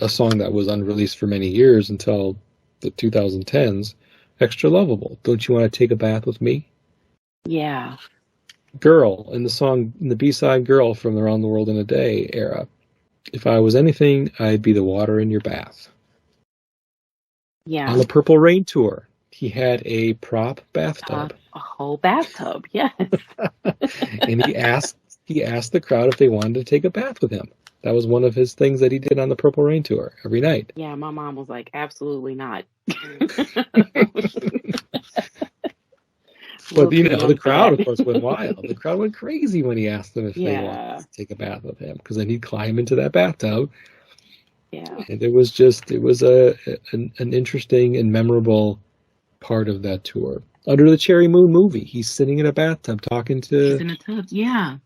song that was unreleased for many years until the 2010s, Extra Lovable. Don't you want to take a bath with me? Yeah. Girl, in the B-side Girl from the Around the World in a Day era. If I was anything, I'd be the water in your bath. Yeah. On the Purple Rain tour, he had a prop bathtub. A whole bathtub, yes. And he asked the crowd if they wanted to take a bath with him. That was one of his things that he did on the Purple Rain tour every night. Yeah, my mom was like, absolutely not. But the crowd, of course, went wild. The crowd went crazy when he asked them if they wanted to take a bath with him, because then he'd climb into that bathtub. Yeah. And it was an interesting and memorable part of that tour. Under the Cherry Moon movie, he's sitting in a bathtub talking He's in a tub. Yeah.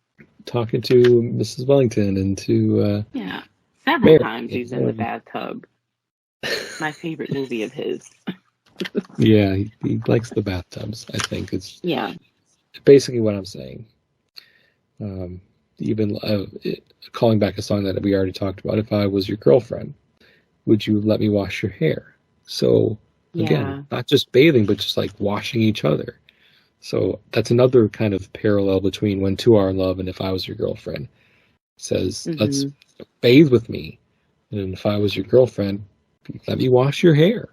to Mrs. Wellington and to Yeah. Several Mary. times he's in the bathtub. My favorite movie of his. Yeah, he likes the bathtubs. I think it's Yeah. basically what I'm saying. Even calling back a song that we already talked about. If I was your girlfriend, would you let me wash your hair? So again, not just bathing, but just like washing each other. So that's another kind of parallel between When Two Are in Love and If I Was Your Girlfriend. It says, let's bathe with me. And if I was your girlfriend, let me wash your hair.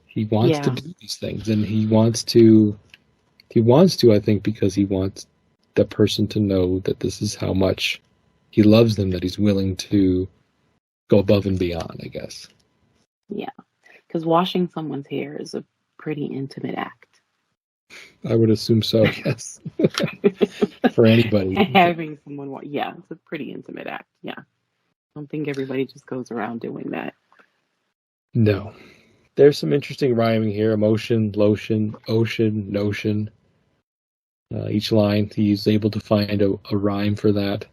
He wants to do these things, and he wants to, I think, because he wants the person to know that this is how much he loves them, that he's willing to go above and beyond, I guess. Yeah. Because washing someone's hair is a pretty intimate act. I would assume so, yes. For anybody. Having someone, it's a pretty intimate act. Yeah. I don't think everybody just goes around doing that. No. There's some interesting rhyming here. Emotion, lotion, ocean, notion. Each line, he's able to find a rhyme for that.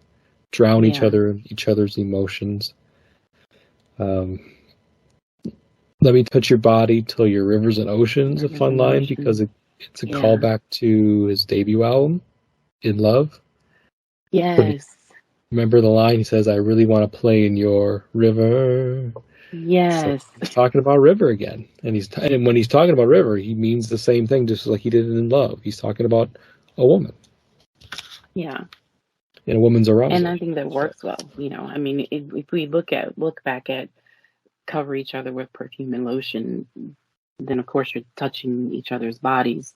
Drown each other's emotions. Let me touch your body till your rivers and oceans. A fun line because it's a callback to his debut album, In Love. Yes. Remember the line? He says, I really want to play in your river. Yes. So he's talking about river again. And when he's talking about river, he means the same thing, just like he did in Love. He's talking about a woman. Yeah. And a woman's arousal. And I think that works well. I mean, if we look back at cover each other with perfume and lotion, then of course you're touching each other's bodies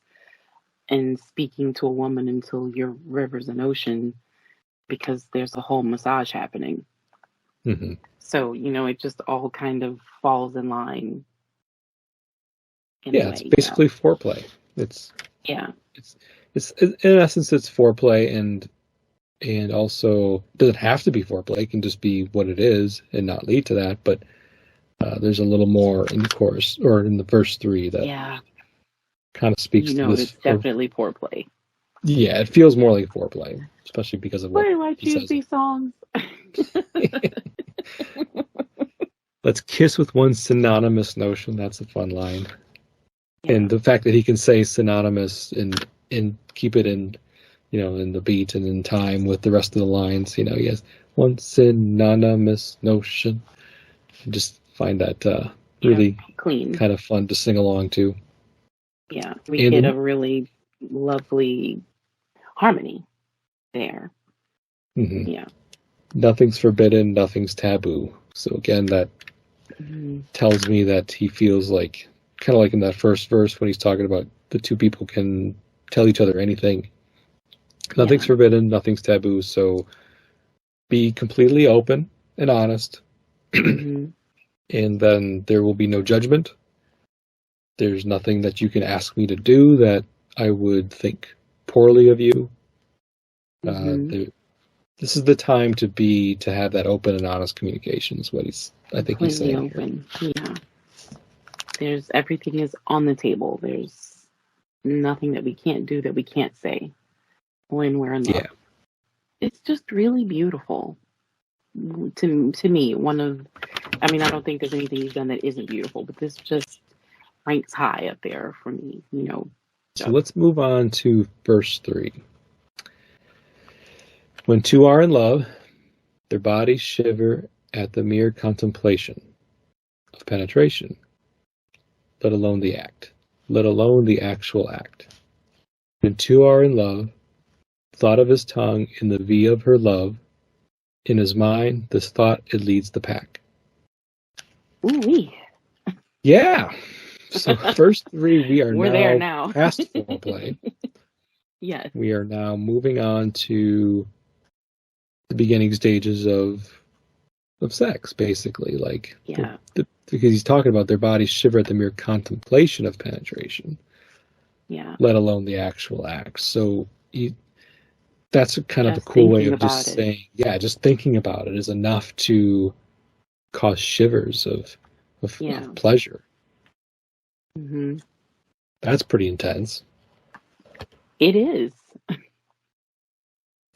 and speaking to a woman until your rivers and ocean, because there's a whole massage happening. Mm-hmm. So, it just all kind of falls in line. It's basically foreplay. It's in essence, it's foreplay, and also doesn't have to be foreplay. It can just be what it is and not lead to that. But there's a little more in the chorus or in the verse 3 that kind of speaks to this. It's definitely foreplay. Yeah, it feels more like foreplay, especially because of what Why do I choose these songs? Let's kiss with one synonymous notion. That's a fun line. Yeah. And the fact that he can say synonymous and keep it in, in the beat and in time with the rest of the lines. He has one synonymous notion. I just find that really clean, kind of fun to sing along to. Yeah, we get a really lovely harmony there. Mm-hmm. Yeah. Nothing's forbidden, nothing's taboo. So again, that tells me that he feels like, kind of like in that first verse when he's talking about the two people can tell each other anything. Nothing's forbidden, nothing's taboo. So be completely open and honest. And then there will be no judgment. There's nothing that you can ask me to do that I would think poorly of you. This is the time to have that open and honest communication is what I think he's saying open. Here. Yeah. Everything is on the table. There's nothing that we can't do, that we can't say when we're in love. Yeah. It's just really beautiful. To me, I don't think there's anything he's done that isn't beautiful, but this just ranks high up there for me, So let's move on to verse 3. When two are in love, their bodies shiver at the mere contemplation of penetration, let alone the act, let alone the actual act. When two are in love, thought of his tongue in the V of her love, in his mind, this thought, it leads the pack. Ooh-wee. Yeah. So first 3, we're there now. Past foreplay. Yes. We are now moving on to the beginning stages of sex, basically. Like, because he's talking about their bodies shiver at the mere contemplation of penetration. Yeah. Let alone the actual act. So that's kind of a cool way of just saying, just thinking about it is enough to cause shivers of pleasure. Mm-hmm. That's pretty intense. It is.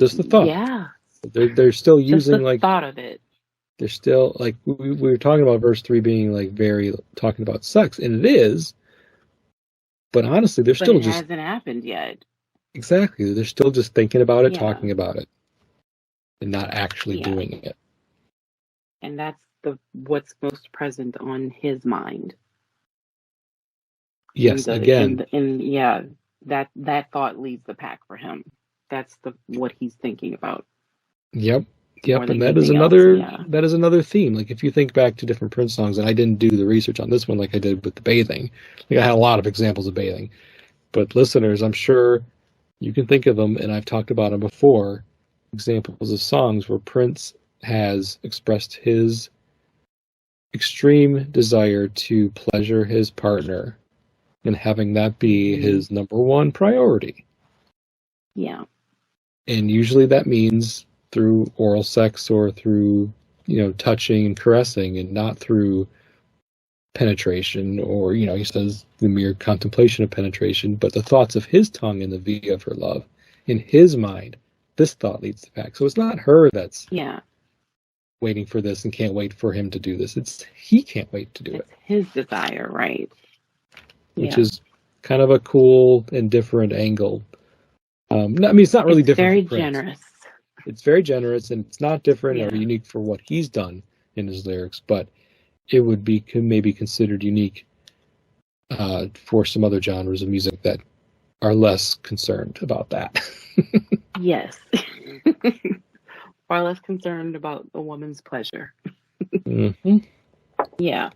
Just the thought. Yeah. They're still Just using the thought of it. they're still we were talking about verse 3 being very talking about sex, and it is, but honestly they're But still it just hasn't happened yet. exactly, they're still just thinking about it, Yeah. talking about it, and not actually doing it. And that's what's most present on his mind. Yes, again. That thought leads the pack for him. That's what he's thinking about. Yep. And that is another theme. Like if you think back to different Prince songs, and I didn't do the research on this one like I did with the bathing. Like I had a lot of examples of bathing. But listeners, I'm sure you can think of them, and I've talked about them before, examples of songs where Prince has expressed his extreme desire to pleasure his partner and having that be his number one priority. Yeah. And usually that means through oral sex or through, touching and caressing, and not through penetration or, he says the mere contemplation of penetration, but the thoughts of his tongue in the via of her love. In his mind, this thought leads the pack. So it's not her that's waiting for this and can't wait for him to do this. It's he can't wait to do it. His desire, right? Which is kind of a cool and different angle. It's not really different. Very generous. It's very generous, and it's not different or unique for what he's done in his lyrics, but it would be maybe considered unique for some other genres of music that are less concerned about that. Yes. Far less concerned about a woman's pleasure. Mm-hmm. Yeah.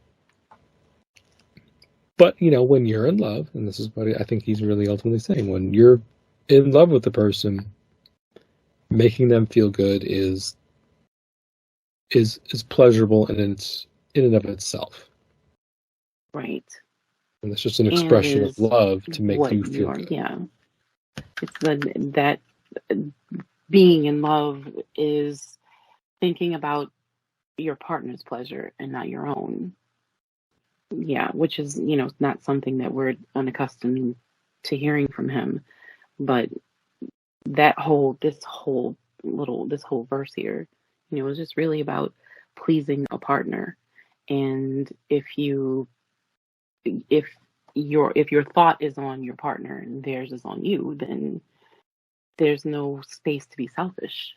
But, when you're in love, and this is what I think he's really ultimately saying, when you're in love with the person, making them feel good is pleasurable, and it's in and of itself. Right. And it's just an expression of love to make you feel good. Yeah. It's that being in love is thinking about your partner's pleasure and not your own. Yeah, which is, not something that we're unaccustomed to hearing from him. But this whole verse here, is just really about pleasing a partner. And if your thought is on your partner and theirs is on you, then there's no space to be selfish.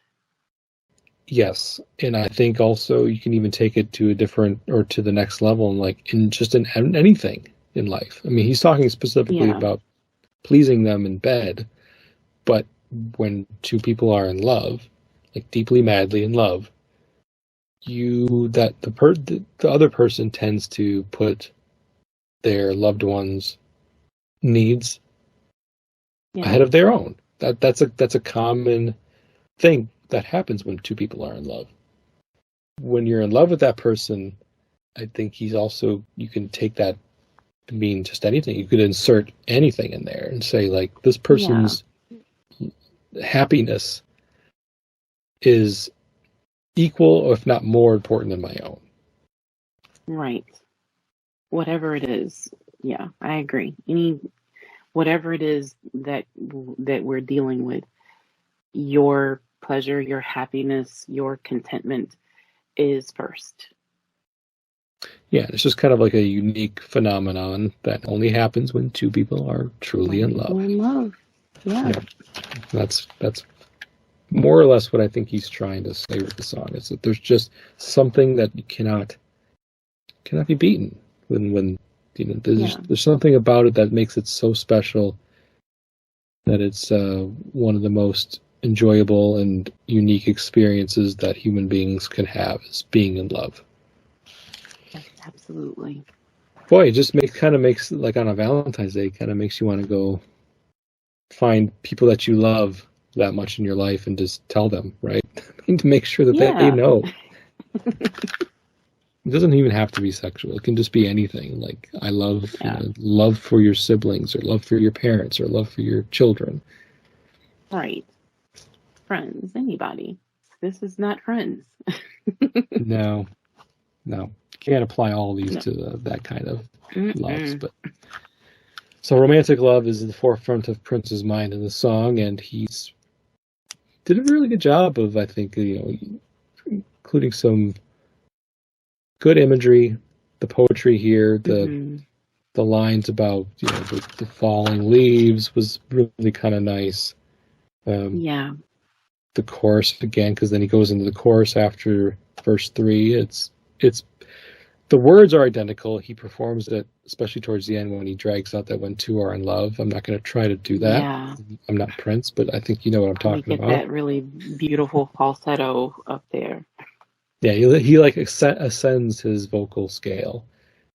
Yes, and I think also you can even take it to a different or to the next level, and in anything in life. I mean, he's talking specifically about pleasing them in bed, but when two people are in love, like deeply, madly in love, the other person tends to put their loved one's needs ahead of their own. That's a common thing that happens when two people are in love. When you're in love with that person, I think you can take that to mean just anything. You could insert anything in there and say, like, this person's happiness is equal, or if not more important than my own. Right. Whatever it is. Yeah, I agree. Whatever it is that we're dealing with, your pleasure, your happiness, your contentment is first. Yeah, it's just kind of like a unique phenomenon that only happens when two people are truly in love. In love. Yeah. That's more or less what I think he's trying to say with the song. Is that there's just something that you cannot be beaten when there's something about it that makes it so special that it's one of the most enjoyable and unique experiences that human beings can have, is being in love. Yes, absolutely. Boy, it just makes like on a Valentine's Day, kind of makes you want to go find people that you love that much in your life and just tell them, right? To make sure that they know. It doesn't even have to be sexual. It can just be anything. Like, I love love for your siblings, or love for your parents, or love for your children. Right. Friends, anybody. This is not Friends. No. Can't apply all these to that kind of loves. But So romantic love is in the forefront of Prince's mind in the song, and he's did a really good job of, I think, including some good imagery, the poetry here, the lines about the falling leaves was really kind of nice. Yeah. The chorus again, because then he goes into the chorus after verse 3. It's the words are identical. He performs it, especially towards the end when he drags out that when two are in love. I'm not going to try to do that. Yeah. I'm not Prince, but I think you know what I'm talking about. We get that really beautiful falsetto up there. Yeah, he like ascends his vocal scale.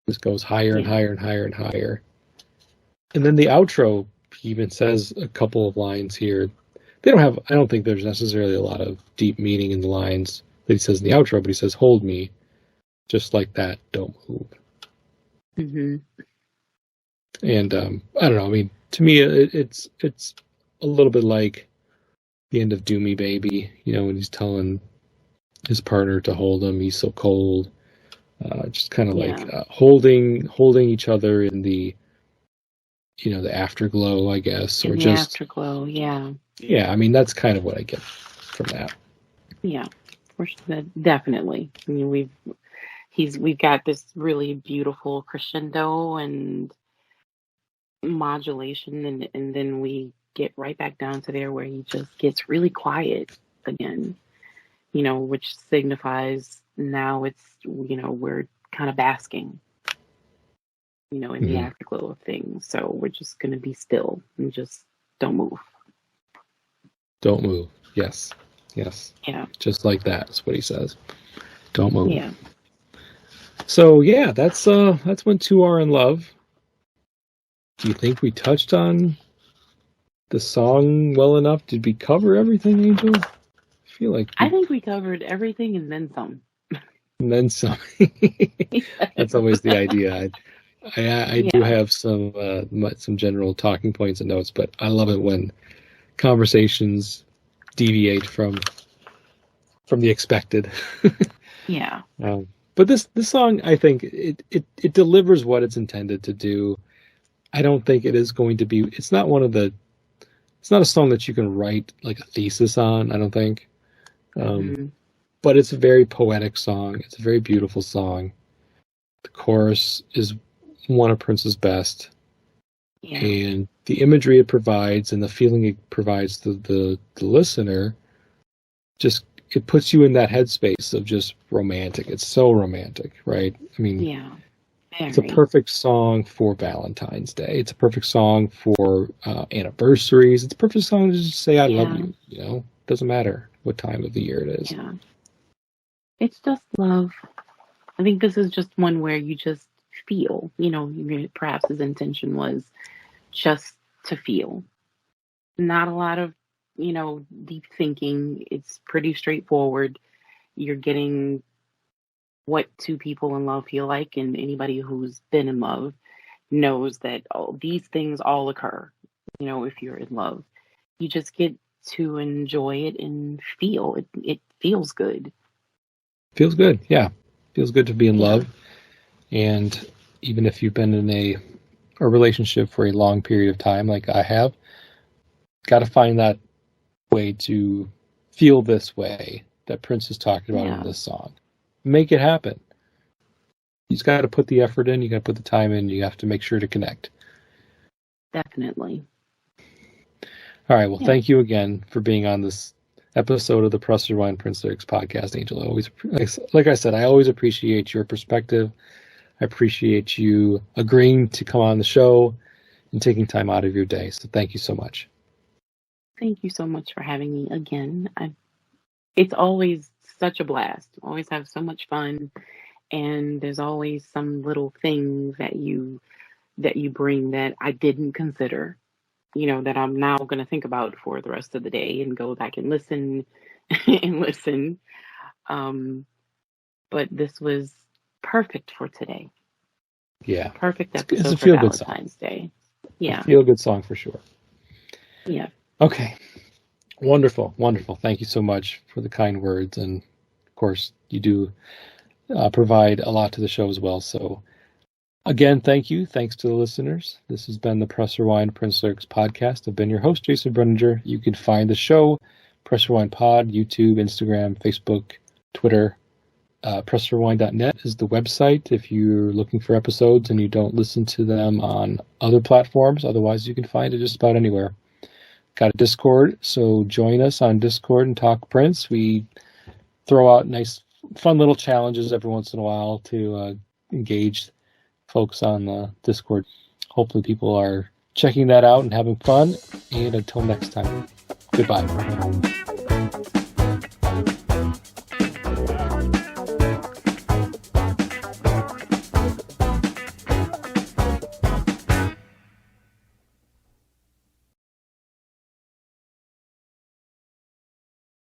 Just goes higher and higher and higher and higher. And then the outro, he even says a couple of lines here. I don't think there's necessarily a lot of deep meaning in the lines that he says in the outro, but he says, "Hold me, just like that, don't move." Mm-hmm. And I don't know. I mean, to me, it's a little bit like the end of "Do Me, Baby." When he's telling his partner to hold him, he's so cold. Just kind of like holding each other in the the afterglow, I guess, or just afterglow. Yeah. Yeah, I mean that's kind of what I get from that. Yeah, definitely. I mean, we've got this really beautiful crescendo and modulation, and then we get right back down to there where he just gets really quiet again. Which signifies now it's we're kind of basking. In the afterglow of things. So we're just gonna be still and just don't move. Don't move. Yes. Yeah. Just like that is what he says. Don't move. Yeah. So yeah, that's when two are in love. Do you think we touched on the song well enough? Did we cover everything, Angel? I think we covered everything and then some. And then some. That's always the idea. I do have some general talking points and notes, but I love it when conversations deviate from the expected. Yeah. But this song, I think it delivers what it's intended to do. I don't think it is going to be. It's not a song that you can write like a thesis on. I don't think. But it's a very poetic song. It's a very beautiful song. The chorus is one of Prince's best. Yeah. And the imagery it provides and the feeling it provides the listener, just it puts you in that headspace of just romantic. It's so romantic, right? I mean, it's a perfect song for Valentine's Day. It's a perfect song for anniversaries. It's a perfect song to just say I love you. Doesn't matter what time of the year it is. Yeah. It's just love. I think this is just one where you just feel, perhaps his intention was just to feel. Not a lot of, deep thinking. It's pretty straightforward. You're getting what two people in love feel like, and anybody who's been in love knows that these things all occur, if you're in love. You just get to enjoy it and feel. It feels good. Feels good, yeah. Feels good to be in love. And even if you've been in a relationship for a long period of time, like I have, got to find that way to feel this way that Prince is talking about in this song. Make it happen. You just got to put the effort in. You got to put the time in. You have to make sure to connect. Definitely. All right. Well, thank you again for being on this episode of the Press Rewind Prince Lyrics podcast, Angel. Always, like I said, I always appreciate your perspective. I appreciate you agreeing to come on the show and taking time out of your day. So thank you so much. Thank you so much for having me again. It's always such a blast. Always have so much fun. And there's always some little things that you bring that I didn't consider, that I'm now going to think about for the rest of the day and go back and listen and listen. But this was perfect for today. Yeah. Perfect episode it's a for Valentine's Day. Yeah. Feel good song for sure. Yeah. Okay. Wonderful. Thank you so much for the kind words. And of course, you do provide a lot to the show as well. So Again, thank you. Thanks to the listeners. This has been the Press Rewind Prince Lyrics podcast. I've been your host, Jason Brenninger. You can find the show, Press Rewind Pod, YouTube, Instagram, Facebook, Twitter. PressRewind.net is the website if you're looking for episodes and you don't listen to them on other platforms. Otherwise, you can find it just about anywhere. Got a Discord, so join us on Discord and talk Prince. We throw out nice, fun little challenges every once in a while to engage folks on the Discord. Hopefully people are checking that out and having fun. And until next time, goodbye.